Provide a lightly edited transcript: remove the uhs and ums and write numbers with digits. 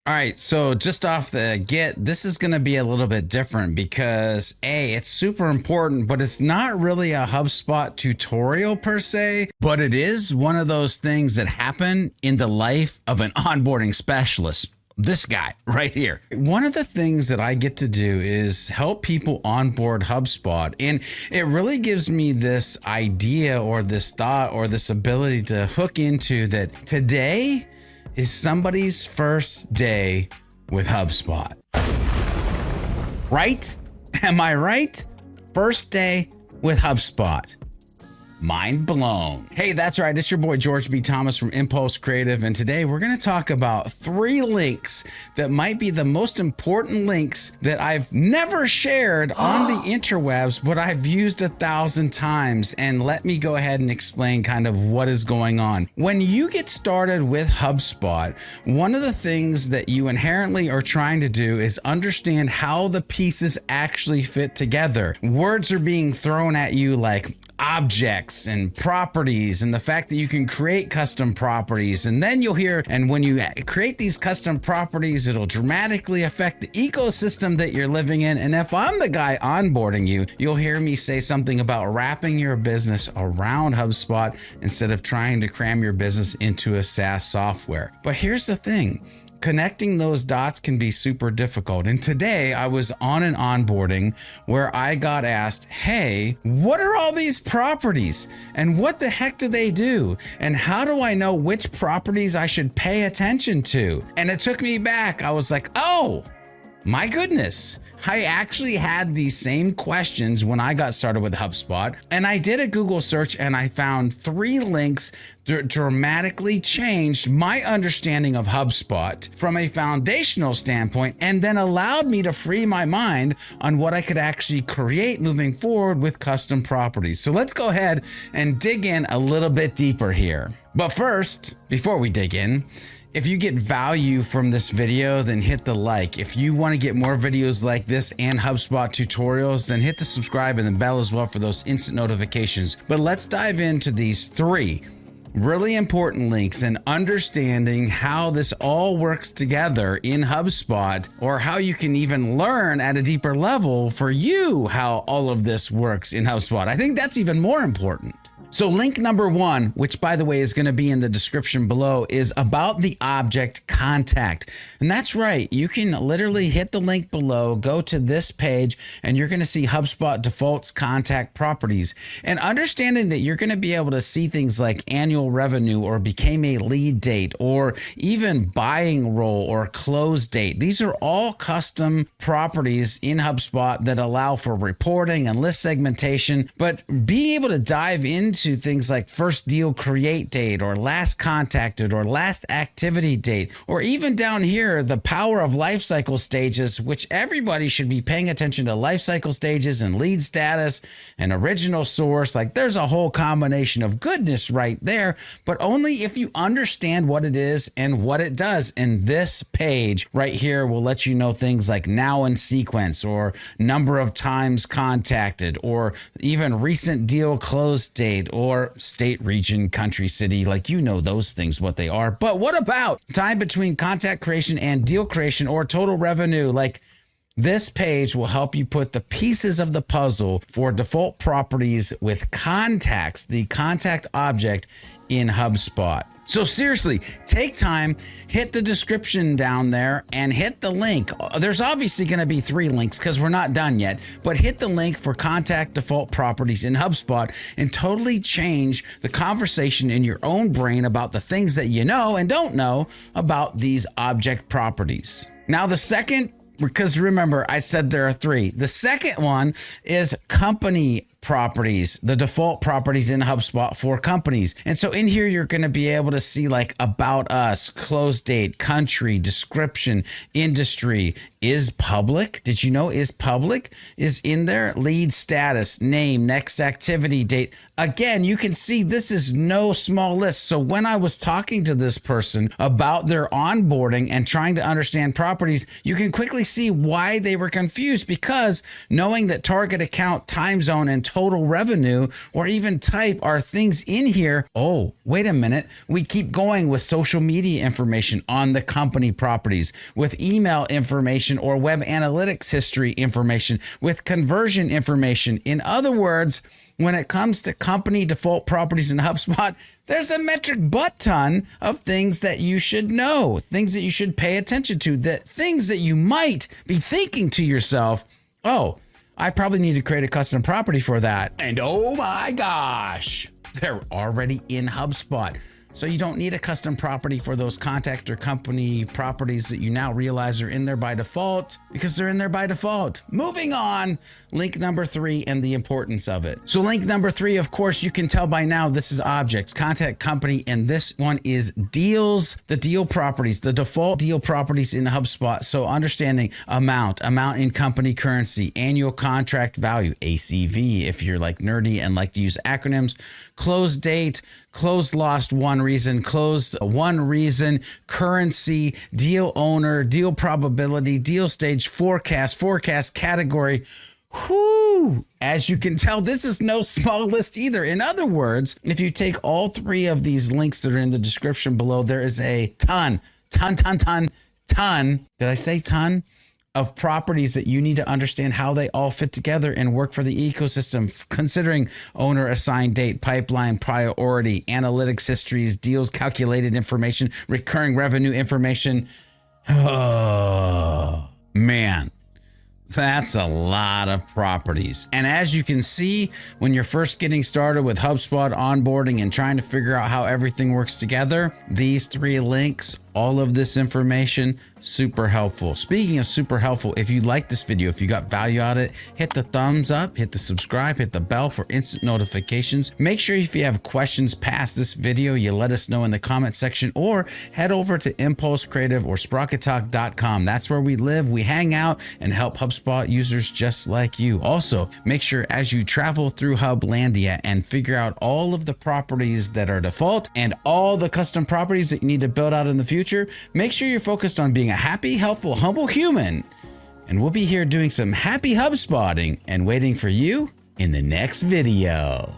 All right, so just off the get, this is going to be a little bit different because it's super important, but it's not really a HubSpot tutorial per se, but it is one of those things that happen in the life of an onboarding specialist. This guy right here. One of the things that I get to do is help people onboard HubSpot. And it really gives me this idea or this thought or this ability to hook into that today is somebody's first day with HubSpot. Right? Am I right? First day with HubSpot. Mind blown. Hey, that's right. It's your boy, George B. Thomas from Impulse Creative. And today we're going to talk about 3 links that might be the most important links that I've never shared on the interwebs, but I've used 1,000 times. And let me go ahead and explain kind of what is going on. When you get started with HubSpot, one of the things that you inherently are trying to do is understand how the pieces actually fit together. Words are being thrown at you like objects and properties, and the fact that you can create custom properties. And then you'll hear, and when you create these custom properties, it'll dramatically affect the ecosystem that you're living in. And if I'm the guy onboarding you, you'll hear me say something about wrapping your business around HubSpot instead of trying to cram your business into a SaaS software. But here's the thing. Connecting those dots can be super difficult. And today I was on an onboarding where I got asked, hey, what are all these properties? And what the heck do they do? And how do I know which properties I should pay attention to? And it took me back. I was like, oh, my goodness. I actually had these same questions when I got started with HubSpot, and I did a Google search and I found 3 links that dramatically changed my understanding of HubSpot from a foundational standpoint, and then allowed me to free my mind on what I could actually create moving forward with custom properties. So let's go ahead and dig in a little bit deeper here. But first, before we dig in, if you get value from this video, then hit the like. If you want to get more videos like this and HubSpot tutorials, then hit the subscribe and the bell as well for those instant notifications. But let's dive into these 3 really important links and understanding how this all works together in HubSpot, or how you can even learn at a deeper level for you how all of this works in HubSpot. I think that's even more important. So link number 1, which by the way is going to be in the description below, is about the object contact. And that's right. You can literally hit the link below, go to this page, and you're going to see HubSpot defaults contact properties. And understanding that you're going to be able to see things like annual revenue, or became a lead date, or even buying role or close date. These are all custom properties in HubSpot that allow for reporting and list segmentation, but being able to dive into things like first deal create date, or last contacted, or last activity date, or even down here, the power of lifecycle stages, which everybody should be paying attention to lifecycle stages and lead status and original source. Like there's a whole combination of goodness right there, but only if you understand what it is and what it does. And this page right here will let you know things like now in sequence, or number of times contacted, or even recent deal close date, or state, region, country, city, like you know those things, what they are. But what about time between contact creation and deal creation, or total revenue? Like this page will help you put the pieces of the puzzle for default properties with contacts, the contact object in HubSpot. So seriously, take time, hit the description down there and hit the link. There's obviously going to be 3 links because we're not done yet, but hit the link for contact default properties in HubSpot and totally change the conversation in your own brain about the things that you know and don't know about these object properties. Now, the second, because remember, I said there are 3. The second one is company properties, the default properties in HubSpot for companies. And so in here, you're going to be able to see like about us, close date, country, description, industry, is public. Did you know is public is in there? Lead status, name, next activity date. Again, you can see this is no small list. So when I was talking to this person about their onboarding and trying to understand properties, you can quickly see why they were confused, because knowing that target account, time zone, and total revenue, or even type our things in here. Oh, wait a minute. We keep going with social media information on the company properties, with email information or web analytics history information, with conversion information. In other words, when it comes to company default properties in HubSpot, there's a metric butt ton of things that you should know, things that you should pay attention to, that things that you might be thinking to yourself, oh, I probably need to create a custom property for that. And oh my gosh, they're already in HubSpot. So you don't need a custom property for those contact or company properties that you now realize are in there by default, because they're in there by default. Moving on, link number 3 and the importance of it. So link number 3, of course, you can tell by now this is objects, contact, company, and this one is deals, the deal properties, the default deal properties in HubSpot. So understanding amount in company currency, annual contract value, ACV, if you're like nerdy and like to use acronyms, close date, closed lost one reason, closed one reason, currency, deal owner, deal probability, deal stage, forecast category. Whoo! As you can tell, this is no small list either. In other words, if you take all 3 of these links that are in the description below, there is a ton. Did I say ton? Of properties that you need to understand how they all fit together and work for the ecosystem, considering owner assigned date, pipeline priority, analytics histories, deals calculated information, recurring revenue information. Oh, man. That's a lot of properties. And as you can see, when you're first getting started with HubSpot onboarding and trying to figure out how everything works together, these 3 links, all of this information, super helpful. Speaking of super helpful, if you like this video, if you got value out of it, hit the thumbs up, hit the subscribe, hit the bell for instant notifications. Make sure if you have questions past this video, you let us know in the comment section, or head over to Impulse Creative or SprocketTalk.com. That's where we live, we hang out, and help HubSpot users just like you. Also, make sure as you travel through Hublandia and figure out all of the properties that are default and all the custom properties that you need to build out in the future, make sure you're focused on being a happy, helpful, humble human. And we'll be here doing some happy HubSpotting and waiting for you in the next video.